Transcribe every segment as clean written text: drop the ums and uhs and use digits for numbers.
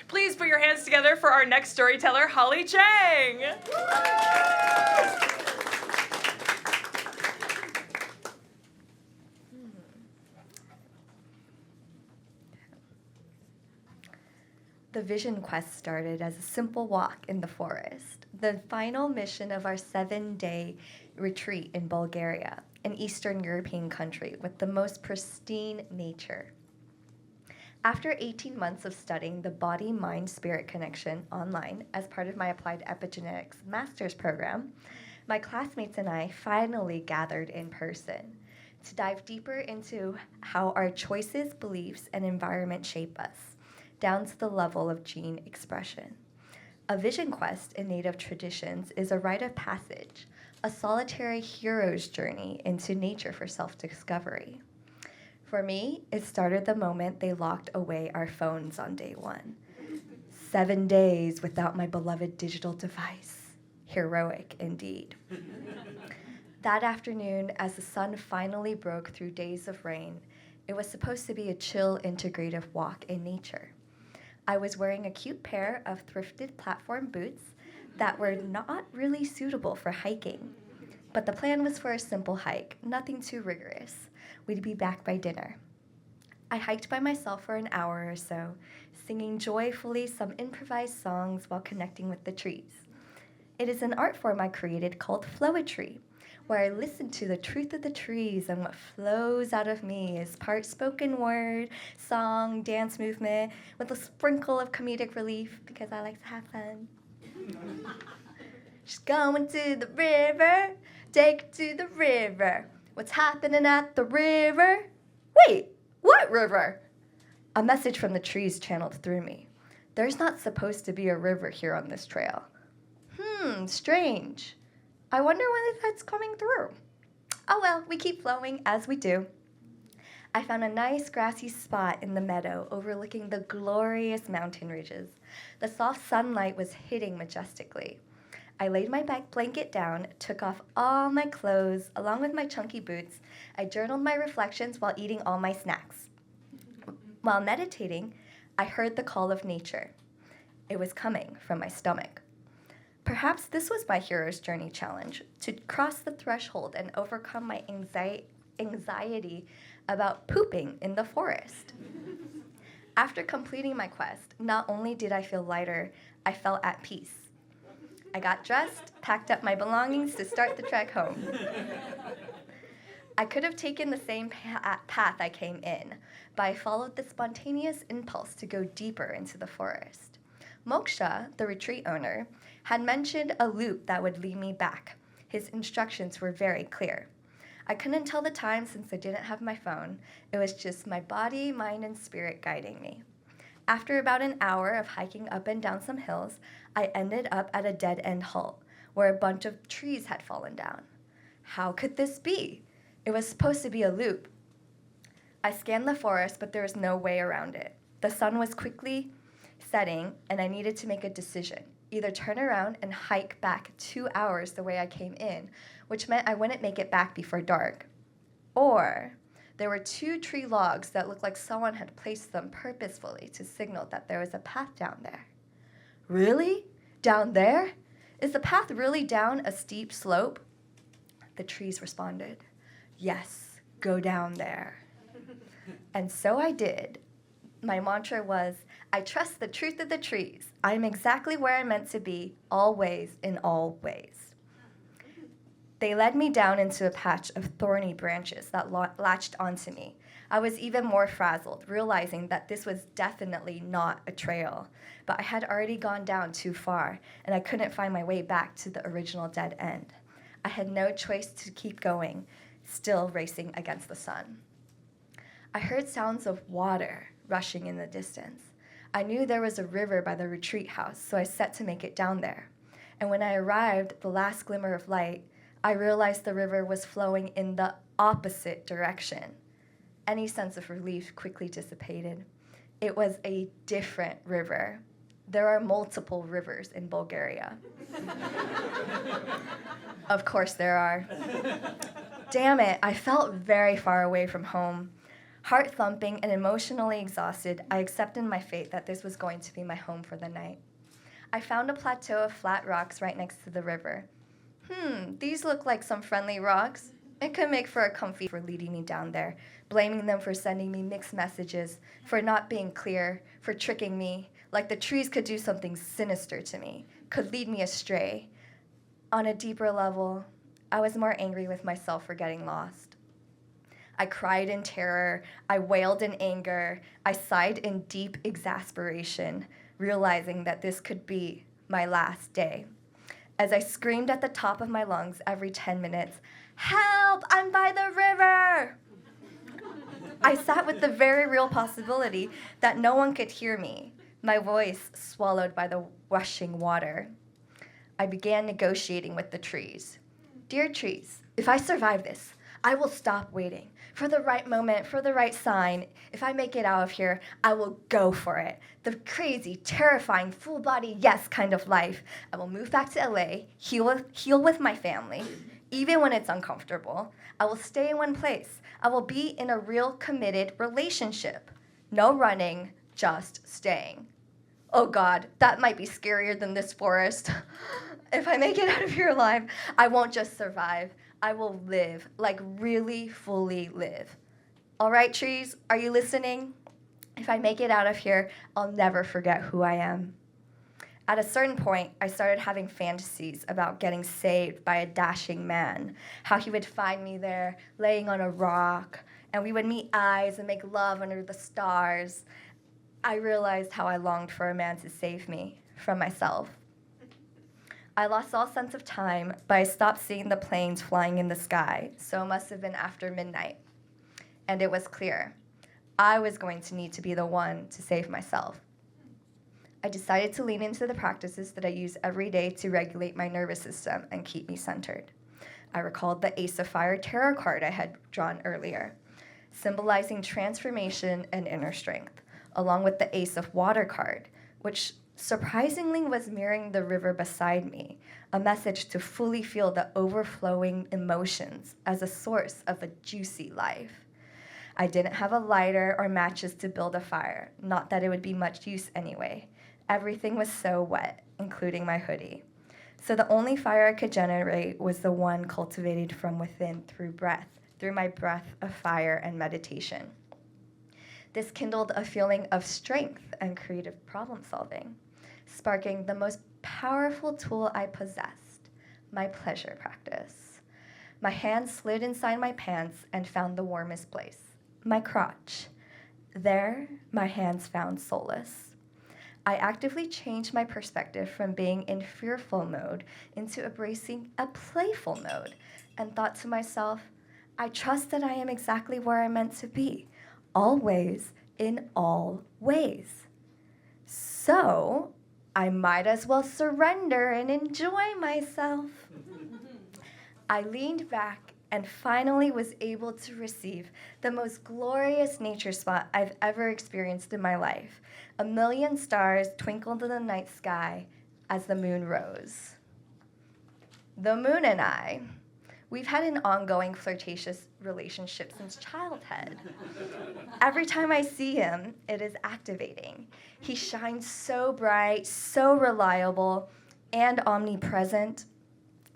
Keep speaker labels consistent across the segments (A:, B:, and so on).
A: Please put your hands together for our next storyteller, Holly Chang.
B: The vision quest started as a simple walk in the forest, the final mission of our 7-day retreat in Bulgaria, an Eastern European country with the most pristine nature. After 18 months of studying the body-mind-spirit connection online as part of my Applied Epigenetics master's program, my classmates and I finally gathered in person to dive deeper into how our choices, beliefs, and environment shape us, down to the level of gene expression. A vision quest in Native traditions is a rite of passage, a solitary hero's journey into nature for self-discovery. For me, it started the moment they locked away our phones on day 1. 7 days without my beloved digital device. Heroic indeed. That afternoon, as the sun finally broke through days of rain, it was supposed to be a chill, integrative walk in nature. I was wearing a cute pair of thrifted platform boots that were not really suitable for hiking. But the plan was for a simple hike, nothing too rigorous. We'd be back by dinner. I hiked by myself for an hour or so, singing joyfully some improvised songs while connecting with the trees. It is an art form I created called flowetry, where I listen to the truth of the trees, and what flows out of me is part spoken word, song, dance movement, with a sprinkle of comedic relief because I like to have fun. She's going to the river, take her to the river. What's happening at the river? Wait, what river? A message from the trees channeled through me. There's not supposed to be a river here on this trail. Strange. I wonder when that's coming through. Oh well, we keep flowing as we do. I found a nice grassy spot in the meadow overlooking the glorious mountain ridges. The soft sunlight was hitting majestically. I laid my back blanket down, took off all my clothes, along with my chunky boots. I journaled my reflections while eating all my snacks. While meditating, I heard the call of nature. It was coming from my stomach. Perhaps this was my hero's journey challenge, to cross the threshold and overcome my anxiety about pooping in the forest. After completing my quest, not only did I feel lighter, I felt at peace. I got dressed, packed up my belongings to start the trek home. I could have taken the same path I came in, but I followed the spontaneous impulse to go deeper into the forest. Moksha, the retreat owner, had mentioned a loop that would lead me back. His instructions were very clear. I couldn't tell the time since I didn't have my phone. It was just my body, mind, and spirit guiding me. After about an hour of hiking up and down some hills, I ended up at a dead-end halt, where a bunch of trees had fallen down. How could this be? It was supposed to be a loop. I scanned the forest, but there was no way around it. The sun was quickly setting, and I needed to make a decision. Either turn around and hike back 2 hours the way I came in, which meant I wouldn't make it back before dark. Or there were 2 tree logs that looked like someone had placed them purposefully to signal that there was a path down there. Really? Down there? Is the path really down a steep slope? The trees responded, yes, go down there. And so I did. My mantra was, I trust the truth of the trees. I am exactly where I'm meant to be, always in all ways. They led me down into a patch of thorny branches that latched onto me. I was even more frazzled, realizing that this was definitely not a trail, but I had already gone down too far, and I couldn't find my way back to the original dead end. I had no choice to keep going, still racing against the sun. I heard sounds of water rushing in the distance. I knew there was a river by the retreat house, so I set to make it down there. And when I arrived, the last glimmer of light, I realized the river was flowing in the opposite direction. Any sense of relief quickly dissipated. It was a different river. There are multiple rivers in Bulgaria. Of course there are. Damn it, I felt very far away from home. Heart thumping and emotionally exhausted, I accepted my fate that this was going to be my home for the night. I found a plateau of flat rocks right next to the river. These look like some friendly rocks. It could make for a comfy for leading me down there, blaming them for sending me mixed messages, for not being clear, for tricking me, like the trees could do something sinister to me, could lead me astray. On a deeper level, I was more angry with myself for getting lost. I cried in terror, I wailed in anger, I sighed in deep exasperation, realizing that this could be my last day. As I screamed at the top of my lungs every 10 minutes, "Help! I'm by the river!" I sat with the very real possibility that no one could hear me, my voice swallowed by the rushing water. I began negotiating with the trees. "Dear trees, if I survive this, I will stop waiting for the right moment, for the right sign. If I make it out of here, I will go for it. The crazy, terrifying, full-body yes kind of life. I will move back to LA, heal with my family, even when it's uncomfortable. I will stay in one place. I will be in a real committed relationship. No running, just staying." Oh God, that might be scarier than this forest. If I make it out of here alive, I won't just survive. I will live, like really fully live. All right, trees, are you listening? If I make it out of here, I'll never forget who I am. At a certain point, I started having fantasies about getting saved by a dashing man, how he would find me there, laying on a rock, and we would meet eyes and make love under the stars. I realized how I longed for a man to save me from myself. I lost all sense of time, but I stopped seeing the planes flying in the sky, so it must have been after midnight. And it was clear. I was going to need to be the one to save myself. I decided to lean into the practices that I use every day to regulate my nervous system and keep me centered. I recalled the Ace of Fire tarot card I had drawn earlier, symbolizing transformation and inner strength, along with the Ace of Water card, which surprisingly was mirroring the river beside me, a message to fully feel the overflowing emotions as a source of a juicy life. I didn't have a lighter or matches to build a fire, not that it would be much use anyway. Everything was so wet, including my hoodie. So the only fire I could generate was the one cultivated from within through my breath of fire and meditation. This kindled a feeling of strength and creative problem solving, sparking the most powerful tool I possessed, my pleasure practice. My hands slid inside my pants and found the warmest place, my crotch. There, my hands found solace. I actively changed my perspective from being in fearful mode into embracing a playful mode and thought to myself, I trust that I am exactly where I'm meant to be, always, in all ways. So, I might as well surrender and enjoy myself. I leaned back and finally was able to receive the most glorious nature spot I've ever experienced in my life. 1,000,000 stars twinkled in the night sky as the moon rose. The moon and I, we've had an ongoing flirtatious relationship since childhood. Every time I see him, it is activating. He shines so bright, so reliable, and omnipresent.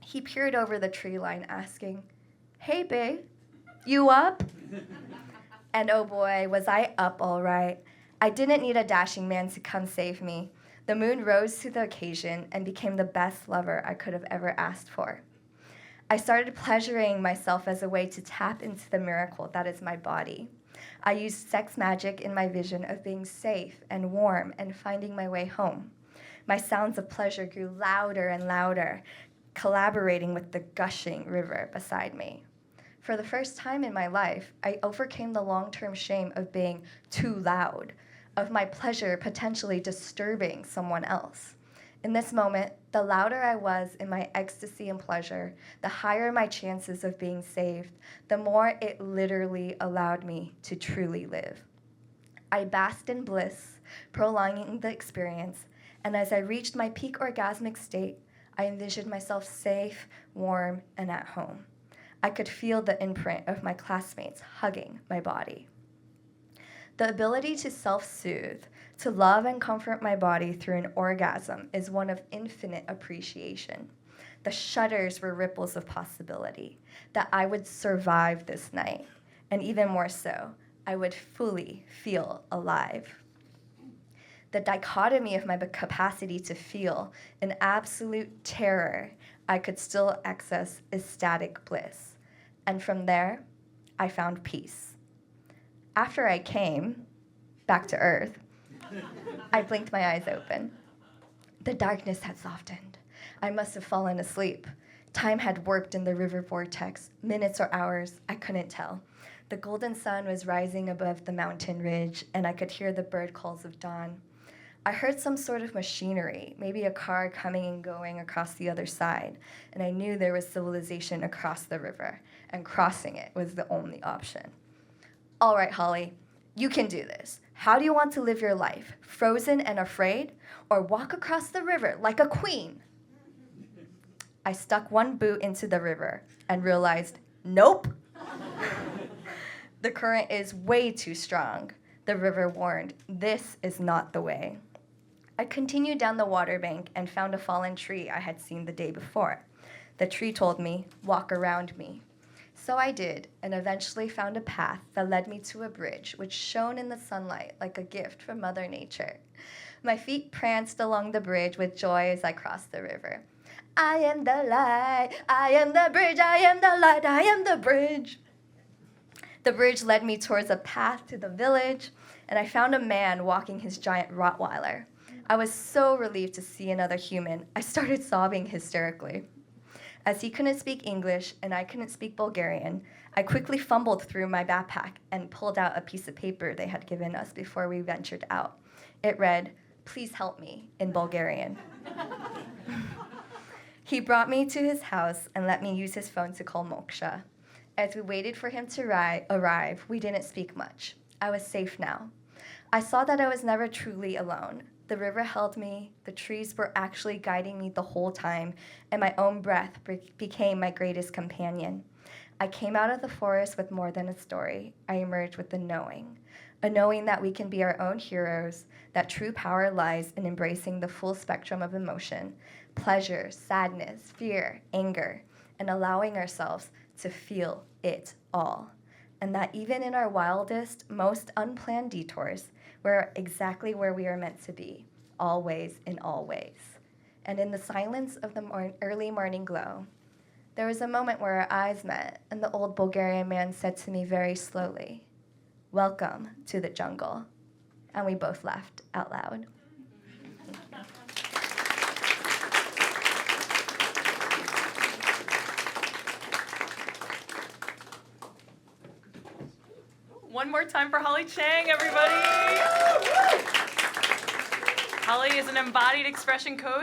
B: He peered over the tree line asking, "Hey, babe, you up?" And oh boy, was I up all right. I didn't need a dashing man to come save me. The moon rose to the occasion and became the best lover I could have ever asked for. I started pleasuring myself as a way to tap into the miracle that is my body. I used sex magic in my vision of being safe and warm and finding my way home. My sounds of pleasure grew louder and louder, collaborating with the gushing river beside me. For the first time in my life, I overcame the long-term shame of being too loud, of my pleasure potentially disturbing someone else. In this moment, the louder I was in my ecstasy and pleasure, the higher my chances of being saved, the more it literally allowed me to truly live. I basked in bliss, prolonging the experience, and as I reached my peak orgasmic state, I envisioned myself safe, warm, and at home. I could feel the imprint of my classmates hugging my body. The ability to self-soothe, to love and comfort my body through an orgasm is one of infinite appreciation. The shudders were ripples of possibility, that I would survive this night, and even more so, I would fully feel alive. The dichotomy of my capacity to feel in absolute terror, I could still access ecstatic bliss. And from there, I found peace. After I came back to Earth, I blinked my eyes open. The darkness had softened. I must have fallen asleep. Time had warped in the river vortex, minutes or hours, I couldn't tell. The golden sun was rising above the mountain ridge, and I could hear the bird calls of dawn. I heard some sort of machinery, maybe a car coming and going across the other side, and I knew there was civilization across the river, and crossing it was the only option. All right, Holly, you can do this. How do you want to live your life? Frozen and afraid, or walk across the river like a queen? I stuck one boot into the river and realized, nope. The current is way too strong. The river warned, this is not the way. I continued down the water bank and found a fallen tree I had seen the day before. The tree told me, walk around me. So I did, and eventually found a path that led me to a bridge which shone in the sunlight like a gift from Mother Nature. My feet pranced along the bridge with joy as I crossed the river. I am the light, I am the bridge, I am the light, I am the bridge. The bridge led me towards a path to the village, and I found a man walking his giant Rottweiler. I was so relieved to see another human, I started sobbing hysterically. As he couldn't speak English and I couldn't speak Bulgarian, I quickly fumbled through my backpack and pulled out a piece of paper they had given us before we ventured out. It read, "Please help me," in Bulgarian. He brought me to his house and let me use his phone to call Moksha. As we waited for him to arrive, we didn't speak much. I was safe now. I saw that I was never truly alone. The river held me, the trees were actually guiding me the whole time, and my own breath became my greatest companion. I came out of the forest with more than a story. I emerged with a knowing that we can be our own heroes, that true power lies in embracing the full spectrum of emotion, pleasure, sadness, fear, anger, and allowing ourselves to feel it all. And that even in our wildest, most unplanned detours, we're exactly where we are meant to be, always in all ways. And in the silence of the early morning glow, there was a moment where our eyes met, and the old Bulgarian man said to me very slowly, "Welcome to the jungle." And we both laughed out loud.
A: One more time for Holly Chang, everybody. Holly is an embodied expression coach